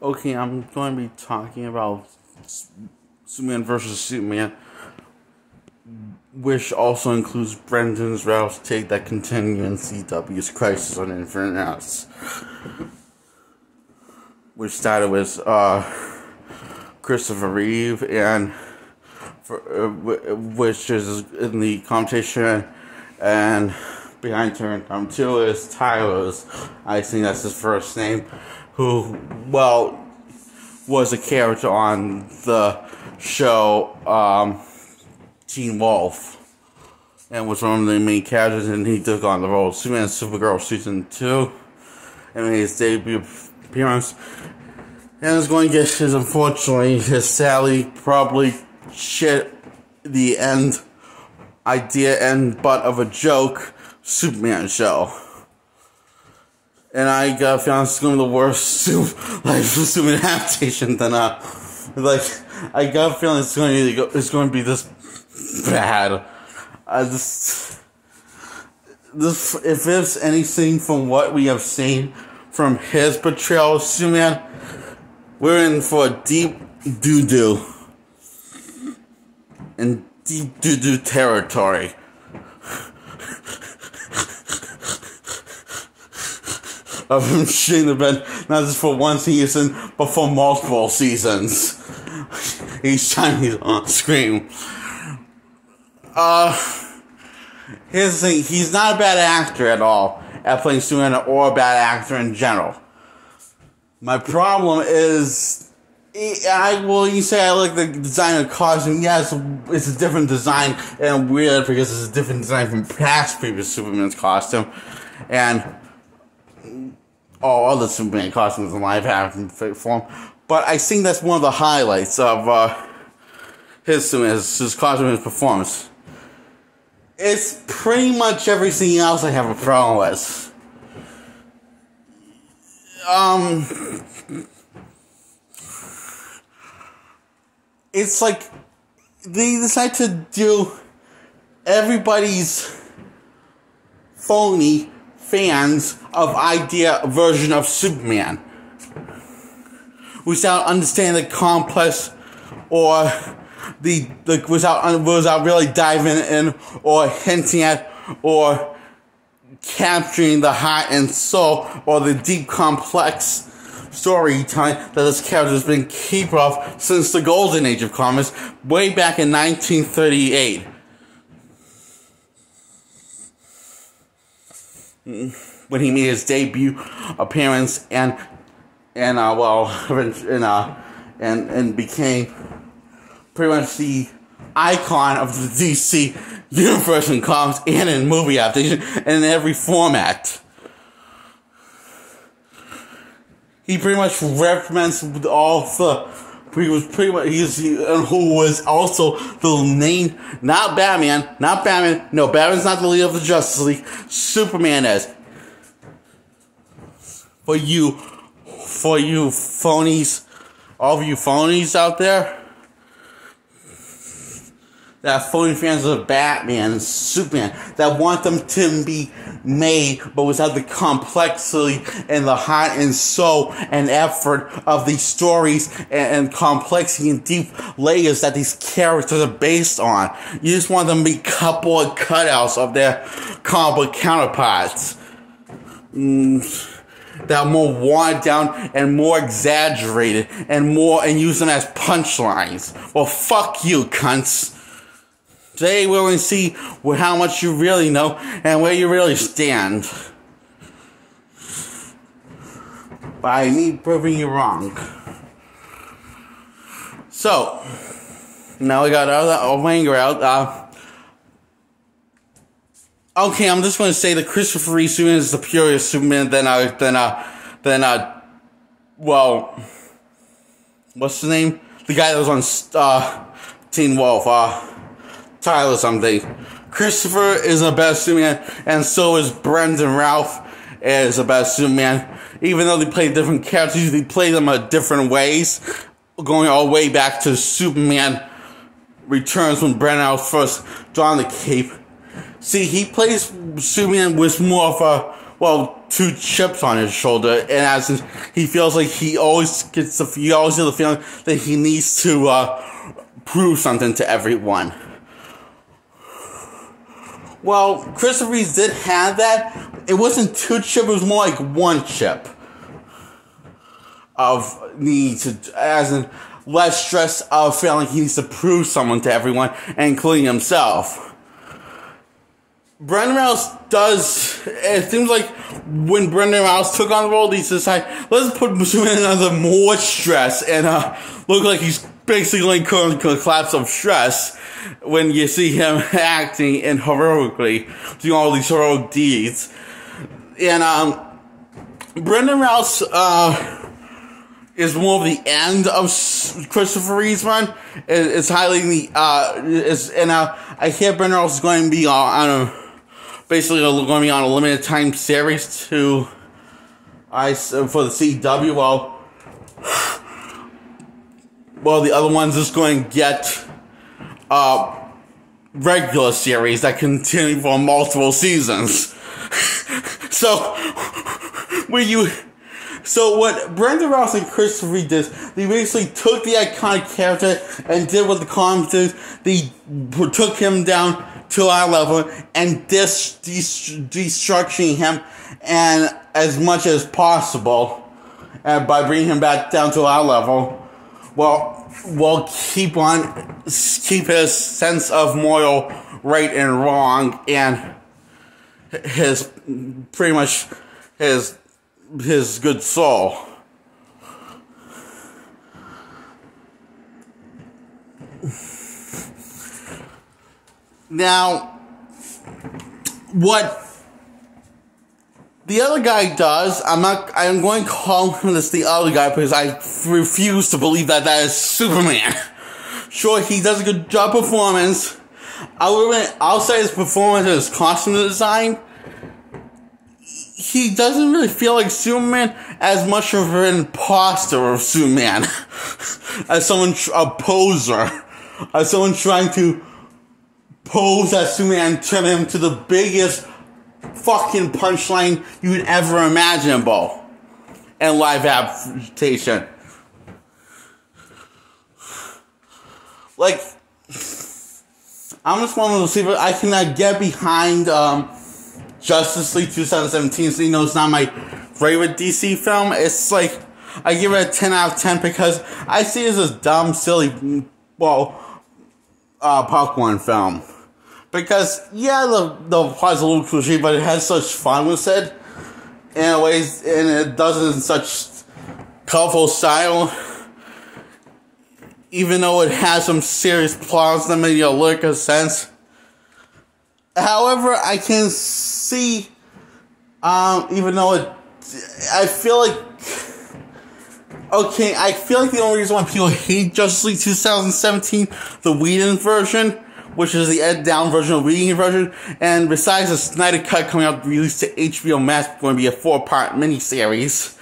Okay, I'm going to be talking about Superman versus Superman, which also includes Brendan's Ralph's take that continue in CW's Crisis on Infinite Earths, which started with Christopher Reeve, and which is in the competition, and behind turn number 2 is Tyler's, I think that's his first name, who, well, was a character on the show Teen Wolf, and was one of the main characters, and he took on the role of Superman and Supergirl Season 2, and made his debut appearance, and is going to get his, unfortunately, his sadly, probably shit, the end idea and butt of a joke Superman show. And I got found it's going to be the worst Superman adaptation than I got a feeling it's going to be this bad. If there's anything from what we have seen from his portrayal of Superman, we're in for a deep doo-doo. In deep doo-doo territory. Of him shitting the bed, not just for one season, but for multiple seasons. Each time he's on screen. Here's the thing, he's not a bad actor at all at playing Superman, or a bad actor in general. My problem is, you say I like the design of the costume. Yes, it's a different design, and weird because it's a different design from past previous Superman's costume, and all other Superman costumes in live action form. But I think that's one of the highlights of his costume, his performance. It's pretty much everything else I have a problem with. It's like they decide to do everybody's phony fans of idea version of Superman without understanding the complex, or without really diving in or hinting at or capturing the heart and soul or the deep complex storytelling that this character has been capable of since the golden age of comics, way back in 1938. When he made his debut appearance and became pretty much the icon of the DC universe in comics and in movie adaptation and in every format. He pretty much represents all the. Who was also the main, not Batman, no, Batman's not the leader of the Justice League, Superman is. For you phonies, all of you phonies out there, that phony fans of Batman and Superman, that want them to be made, but without the complexity and the heart and soul and effort of these stories and complexity and deep layers that these characters are based on. You just want them to be couple of cutouts of their comic book counterparts. That are more watered down and more exaggerated and use them as punchlines. Well, fuck you, cunts. Today we're going to see how much you really know and where you really stand. By me proving you wrong. So, now we got all my anger out. Okay, I'm just going to say that Christopher Reeve Superman is the purest Superman well, what's the name? The guy that was on Teen Wolf, Tyler something. Christopher is the best Superman, and so is Brendan Ralph is the best Superman. Even though they play different characters, they play them in different ways, going all the way back to Superman Returns when Brendan Ralph first donned the cape. See, he plays Superman with more of a two chips on his shoulder, and as he feels like he always gets the feeling that he needs to prove something to everyone. Well, Christopher Reeve did have that. It wasn't two chips; it was more like one chip of need to, as in less stress of feeling he needs to prove someone to everyone, including himself. Brendan Rouse does. It seems like when Brendan Rouse took on the role, he decided, let's put Superman under more stress and look like he's basically going to collapse of stress when you see him acting and heroically doing all these heroic deeds. And Brendan Rouse is more of the end of Christopher Reeve's run. It's highly I hear Brendan Rouse is going to be basically going to be on a limited time series for the CW. Well, the other one's just going to get regular series that continue for multiple seasons. So what Brendan Rouse and Christopher Reeve did, they basically took the iconic character and did what the comics did. They took him down to our level and destructuring him and as much as possible, and by bringing him back down to our level, we'll keep his sense of moral right and wrong and his good soul. Now, what the other guy does, I'm going to call him this the other guy because I refuse to believe that is Superman. Sure, he does a good job performance. I'll say his performance and his costume design, he doesn't really feel like Superman as much of an imposter of Superman. As a poser. As someone trying to pose as Superman, turn him to the biggest fucking punchline you would ever imaginable in live adaptation. Like, I'm just one of those people, I cannot get behind Justice League 2017, so it's not my favorite DC film. It's like, I give it a 10 out of 10 because I see it as a dumb, silly, popcorn film. Because, yeah, the plot's a little cliche, but it has such fun with it, and it does it in such colorful style. Even though it has some serious flaws that make look a sense. However, I can see, even though I feel like the only reason why people hate Justice League 2017, the Whedon version, which is the Ed Down version of the Whedon version, and besides the Snyder Cut coming out released to HBO Max, going to be a 4-part miniseries,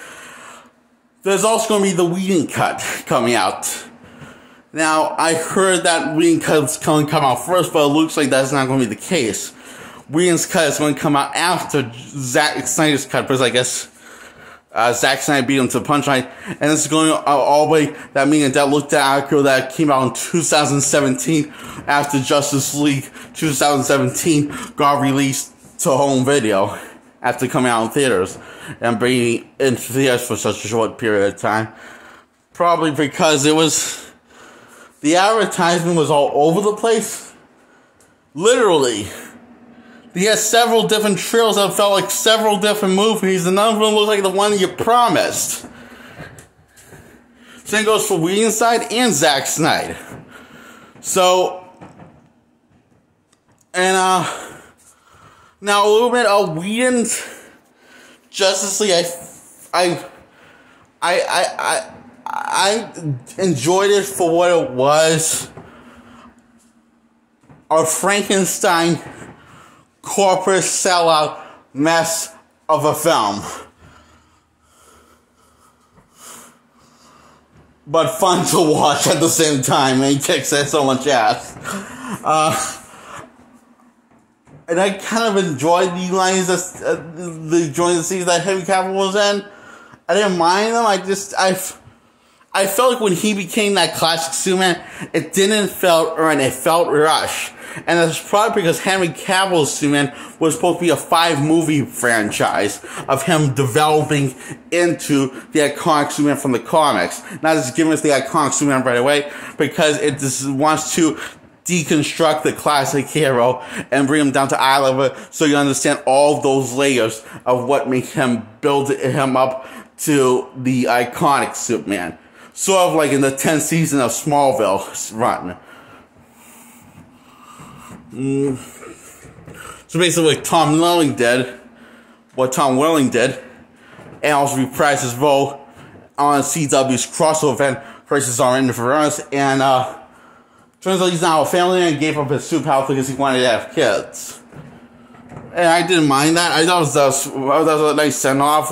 there's also going to be the Whedon Cut coming out. Now, I heard that Whedon Cut is going to come out first, but it looks like that's not going to be the case. Whedon's Cut is going to come out after Zack Snyder's Cut, because I guess Zack Snyder beat him to the punchline, and this is going all the way, that meaning that looked at article that came out in 2017, after Justice League 2017 got released to home video, after coming out in theaters, and being in theaters for such a short period of time. Probably because the advertisement was all over the place. Literally. They had several different trailers that felt like several different movies, and none of them looked like the one you promised. Same goes for Whedon's side and Zack Snyder. So, and now a little bit of Whedon's Justice League. I enjoyed it for what it was. A Frankenstein corporate sellout mess of a film. But fun to watch at the same time, and he kicks so much ass. and I kind of enjoyed the lines that the joint scenes that Henry Cavill was in. I didn't mind them. I felt like when he became that classic Superman, it didn't feel earned. It felt rushed. And that's probably because Henry Cavill's Superman was supposed to be a 5-movie franchise of him developing into the iconic Superman from the comics. Not just giving us the iconic Superman right away, because it just wants to deconstruct the classic hero and bring him down to eye level so you understand all those layers of what make him build him up to the iconic Superman. Sort of like in the 10th season of Smallville run. So basically what Tom Welling did, and also reprised his role on CW's crossover event, Crisis on Infinite, and turns out he's now a family man and gave up his superpower because he wanted to have kids. And I didn't mind that. I thought that was a nice send-off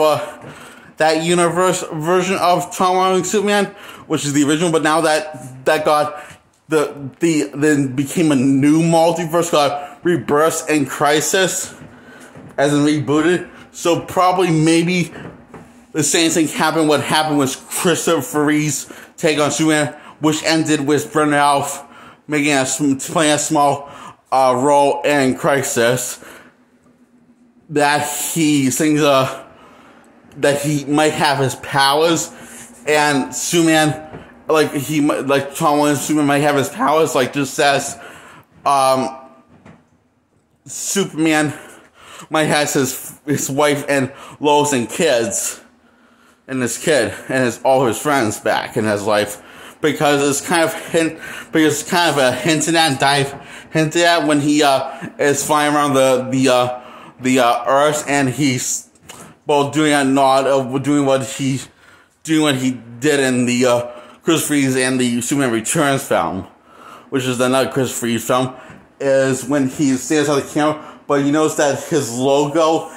that universe version of Tom Welling's Superman, which is the original, but now that got then became a new multiverse called Rebirth and Crisis, as in rebooted. So probably maybe the same thing happened. What happened was Christopher Reeve's take on Superman, which ended with Brendan Alf playing a small role in Crisis. That he thinks that he might have his powers, and Superman, like Tom Williams, Superman might have his powers, like just as Superman might have his wife and Lois and kids, and his kid and all his friends back in his life, because it's kind of a hinted at when he is flying around the Earth, and he's doing a nod of doing what he did in the Christopher Reeve and the Superman Returns film, which is another Christopher Reeve film, is when he stands on the camera, but you notice that his logo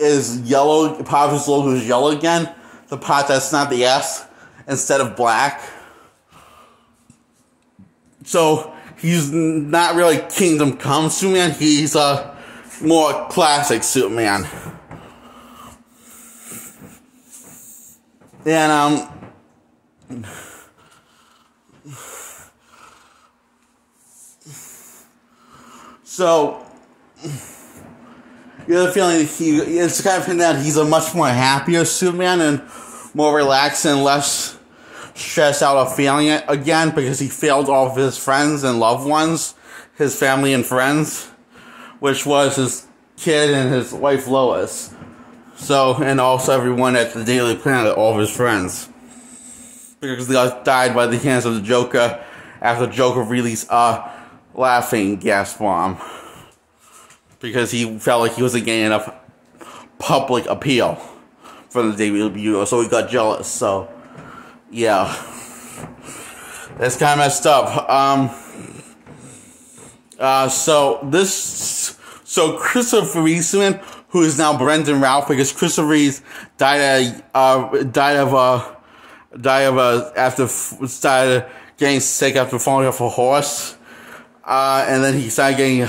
is yellow. Part of his logo is yellow again. The part that's not the S, instead of black. So he's not really Kingdom Come Superman. He's a more classic Superman. And so you have the feeling that it's kind of hinting that he's a much more happier Superman and more relaxed and less stressed out of failing it again, because he failed all of his friends and loved ones, his family and friends, which was his kid and his wife Lois. So, and also everyone at the Daily Planet, all of his friends. Because they all died by the hands of the Joker after the Joker released a laughing gas bomb. Because he felt like he wasn't getting enough public appeal from the Daily Bureau, so he got jealous. So, yeah. That's kind of messed up. So Christopher Reeve, who is now Brendan Routh, because Christopher Reeve started getting sick after falling off a horse, and then he started getting,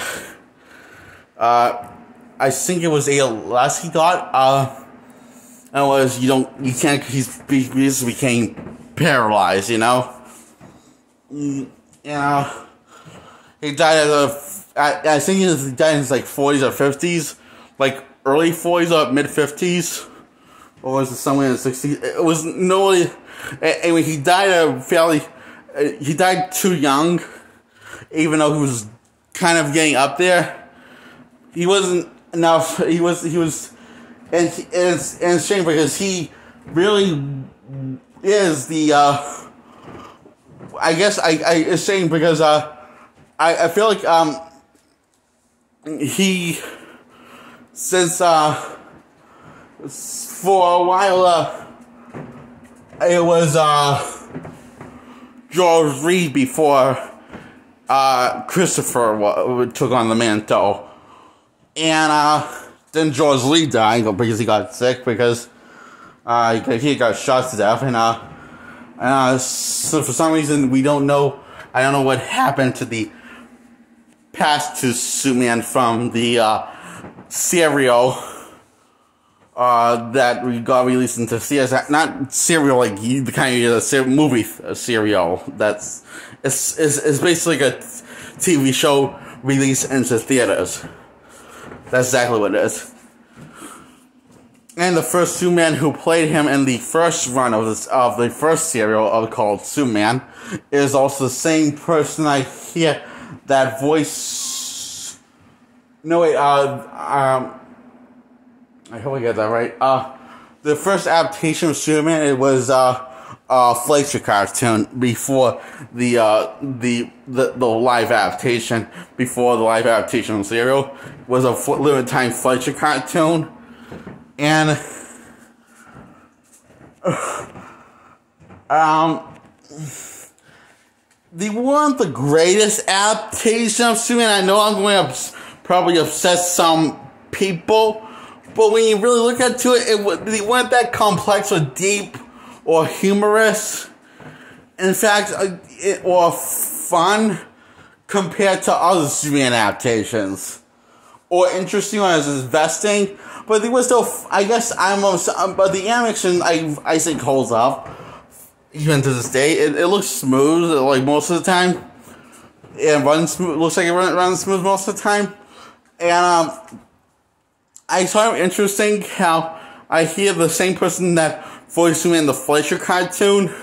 I think it was ALS. He thought, and it was he basically became paralyzed, you know. He died I think he died in his 40s or 50s, early 40s or mid 50s, or was it somewhere in the 60s? It was nobody. Anyway, he died he died too young, even though he was kind of getting up there. He wasn't enough. He was, and it's a shame because he really is the. I guess it's a shame because I feel like he, since for a while it was George Reeve before Christopher took on the mantle, and then George Lee died because he got sick, because he got shot to death, and so for some reason we don't know. I don't know what happened to the passed to Superman from the serial that we got released into theaters. Not serial like the kind of movie serial. It's basically like a TV show released into theaters. That's exactly what it is. And the first Superman who played him in the first run of the first serial called Superman is also the same person I hear that voice. No wait, I hope I get that right. The first adaptation of Superman, it was Fleischer cartoon before the live adaptation. Before the live adaptation of serial was a limited time Fleischer cartoon. And they weren't the greatest adaptation of Superman. I know I'm going to probably upset some people, but when you really look into it, they weren't that complex or deep or humorous. In fact, or fun compared to other Superman adaptations, or interesting or as investing. But they were still, I guess, but the animation, I think, holds up. Even to this day, it looks smooth, like, most of the time. It runs smooth, looks like it runs smooth most of the time. And, I find it interesting how I hear the same person that voiced Superman in the Fleischer cartoon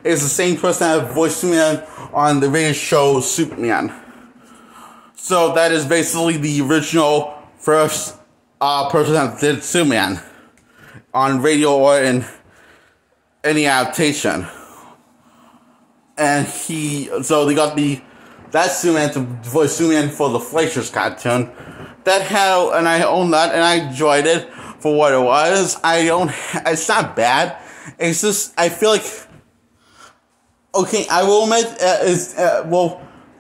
is the same person that voiced Superman on the radio show Superman. So that is basically the original first person that did Superman on radio or in any adaptation. And so they got that Superman to voice Superman for the Fleischer's cartoon. And I own that, and I enjoyed it for what it was. It's not bad. It's just, I feel like, okay, I will admit,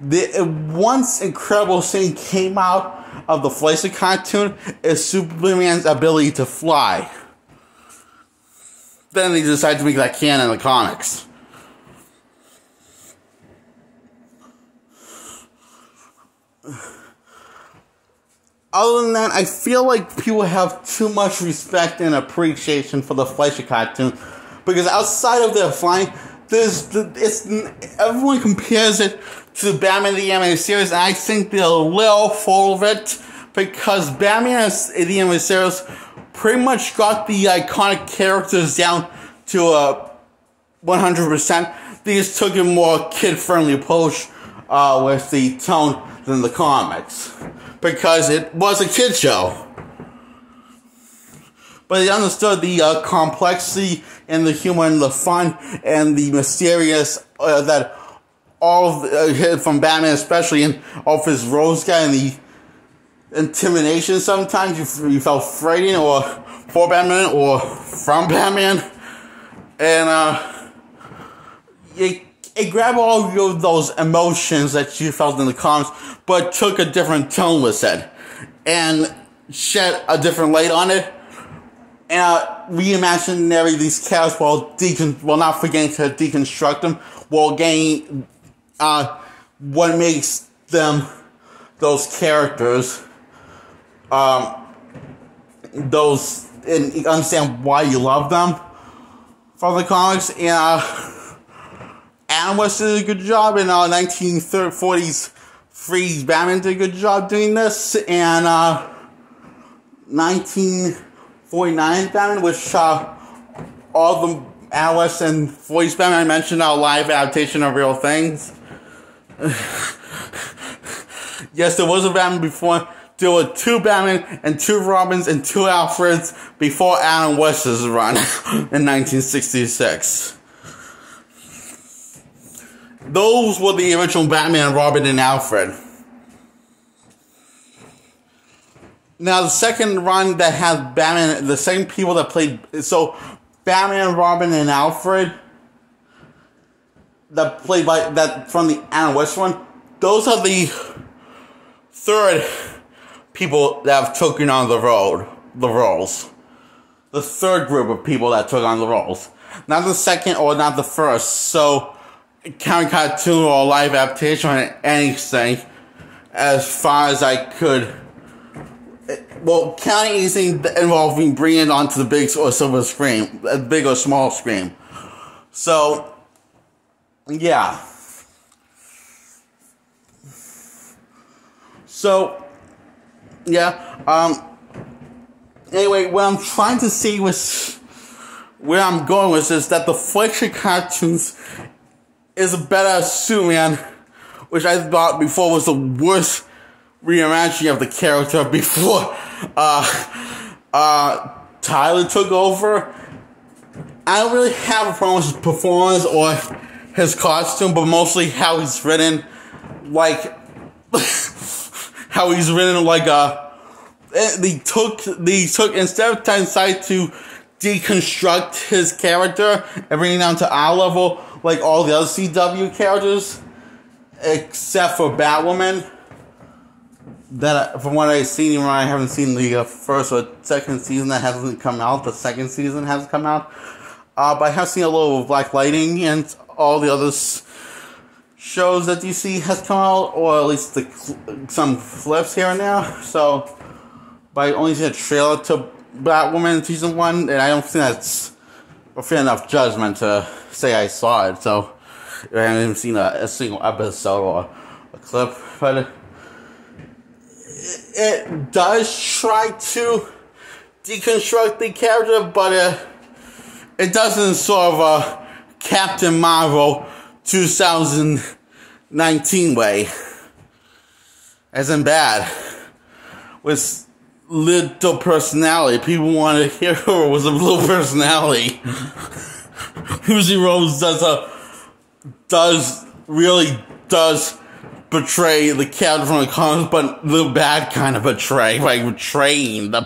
the once incredible scene came out of the Fleischer cartoon is Superman's ability to fly. Then they decided to make that canon in the comics. Other than that, I feel like people have too much respect and appreciation for the Fleischer cartoon, because outside of their flying, everyone compares it to Batman the Animated Series, and I think they're a little full of it, because Batman the Animated Series pretty much got the iconic characters down to 100%. They just took a more kid-friendly approach with the tone than the comics, because it was a kid show. But they understood the complexity and the humor and the fun and the mysterious that all of from Batman, especially in all of his roles, guy, and the intimidation. Sometimes you felt frightened, or for Batman, or from Batman, and it grabbed all of those emotions that you felt in the comics, but took a different tone with it, and shed a different light on it, and reimagined these characters while not forgetting to deconstruct them, while getting what makes them those characters, and understand why you love them from the comics. And Adam West did a good job in 1940s Freeze Batman did a good job doing this, and 1949 Batman, which all the Adam West and 40s Batman I mentioned are live adaptation of real things. Yes, there was a Batman before. There were 2 Batman and 2 Robins and 2 Alfreds before Adam West's run in 1966. Those were the original Batman, Robin, and Alfred. Now, the second run that had Batman, the same people that played, so Batman, Robin, and Alfred, that played from the Adam West one, those are the third people that have taken on the roles. The third group of people that took on the roles. Not the second or not the first. So, counting cartoon or live adaptation or anything, as far as I could. Well, counting anything involving bringing it onto the big or silver screen, a big or small screen. So, yeah. So, yeah. Anyway, what I'm trying to see was, where I'm going with is that the Fleischer cartoons is a better Superman, which I thought before was the worst reimagining of the character before Tyler took over. I don't really have a problem with his performance or his costume, but mostly how he's written, like they took instead of deciding to deconstruct his character and bring it down to our level, like all the other CW characters, except for Batwoman. That, from what I've seen, even though I haven't seen the first or second season, that hasn't come out. The second season hasn't come out. But I have seen a little of Black Lightning and all the other shows that DC has come out, or at least some flips here and there. So, but I only seen a trailer to Batwoman season 1, and I don't think that's a fair enough judgment to say I saw it. So, I haven't even seen a single episode or a clip, but it does try to deconstruct the character, but it doesn't sort of Captain Marvel 2019 way, as in bad, with little personality. People want a hero with a little personality. Usually Rose really does betray the character from the comics, but the bad kind of betray, by betraying the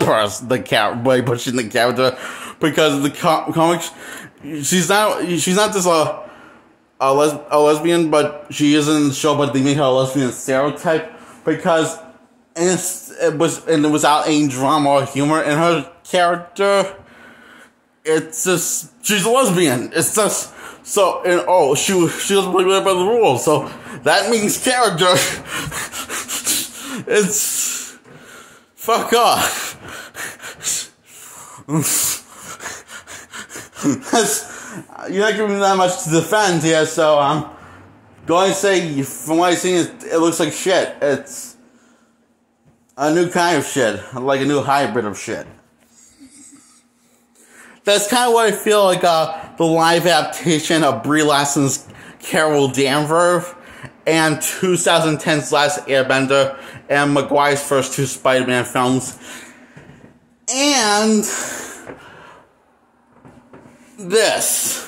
character, by pushing the character, because the comics, she's not just a lesbian, but she is in the show, but they make her a lesbian stereotype, because it was without any drama or humor in her character. It's just, she's a lesbian. It's just, so, and she doesn't play by the rules, so that means character. It's, fuck off. You're not giving me that much to defend here, so I'm going to say, from what I've seen, it looks like shit. It's a new kind of shit, like a new hybrid of shit. That's kind of what I feel like the live adaptation of Brie Larson's Carol Danvers and 2010's Last Airbender and Maguire's first 2 Spider-Man films. And this,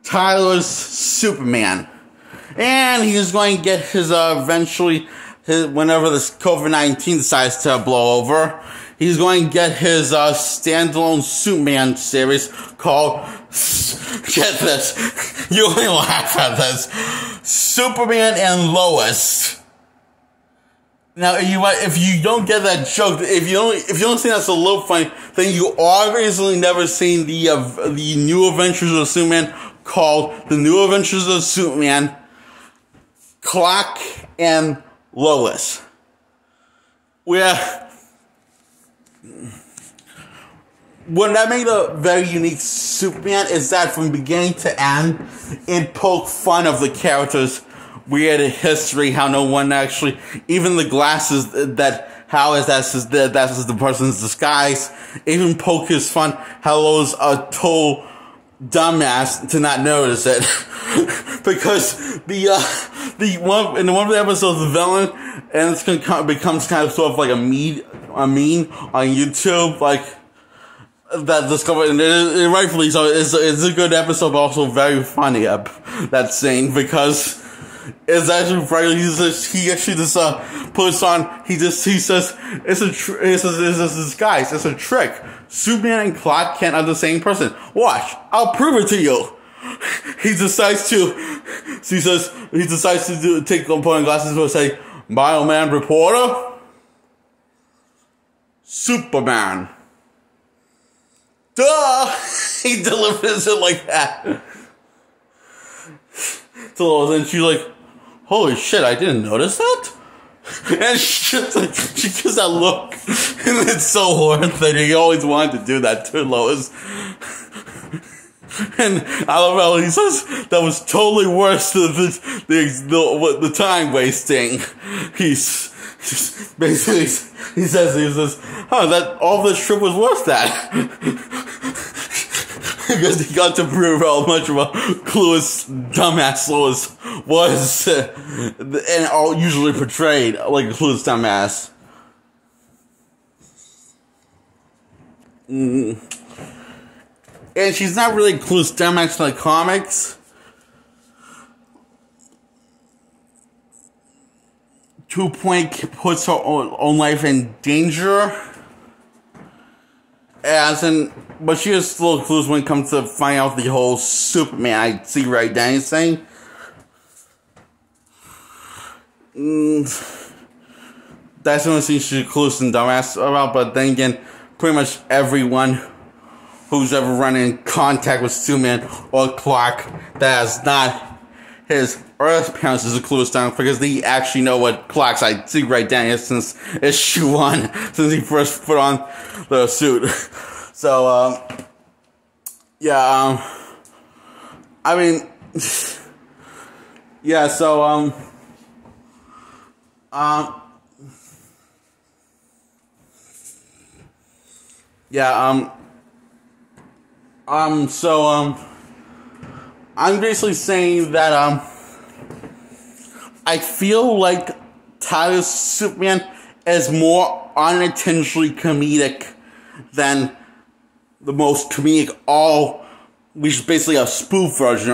Tyler's Superman. And he's going to get his whenever this COVID-19 decides to blow over, he's going to get his standalone Superman series called, get this, you only laugh at this, Superman and Lois. Now, if you don't get that joke, if you don't think that's a little funny, then you obviously never seen the New Adventures of Superman called The New Adventures of Superman, Clark and Lois. Where what that made a very unique Superman is that from beginning to end, it poked fun of the character's weird history, how no one actually, even the glasses that's the person's disguise, even poke his fun, how Lois a total dumbass to not notice it. Because in one of the episodes, the villain, and it's becomes kind of sort of like a meme on YouTube, like that discovered, and it rightfully so. It's a good episode, but also very funny. That scene, because it's actually very. He actually just puts on. He says it's a disguise. It's a trick. Superman and Clark Kent are the same person. Watch, I'll prove it to you. He decides to take component glasses and say, Bioman reporter, Superman. Duh! He delivers it like that. To Lois, and she's like, holy shit, I didn't notice that? And she gives that look, and it's so worth it. He always wanted to do that to Lois. And I love how he says that was totally worse than the time wasting. He's basically, he says, oh, that all this trip was worth that. Because he got to prove how much of a clueless dumbass Lois was, and all usually portrayed like a clueless dumbass. And she's not really a clueless dumbass in the comics. To a point puts her own life in danger. But she is still clueless when it comes to finding out the whole Superman I see right now thing. That's the only thing she's clueless and dumbass about, but then again, pretty much everyone who's ever run in contact with Superman or Clark that is not his Earth parents is a clueless dumbass, because they actually know what Clark's I see right now is since issue 1, since he first put on the suit. So, yeah, I mean, yeah, so, I'm basically saying that, I feel like Tyler's Superman is more unintentionally comedic than the most comedic which is basically a spoof version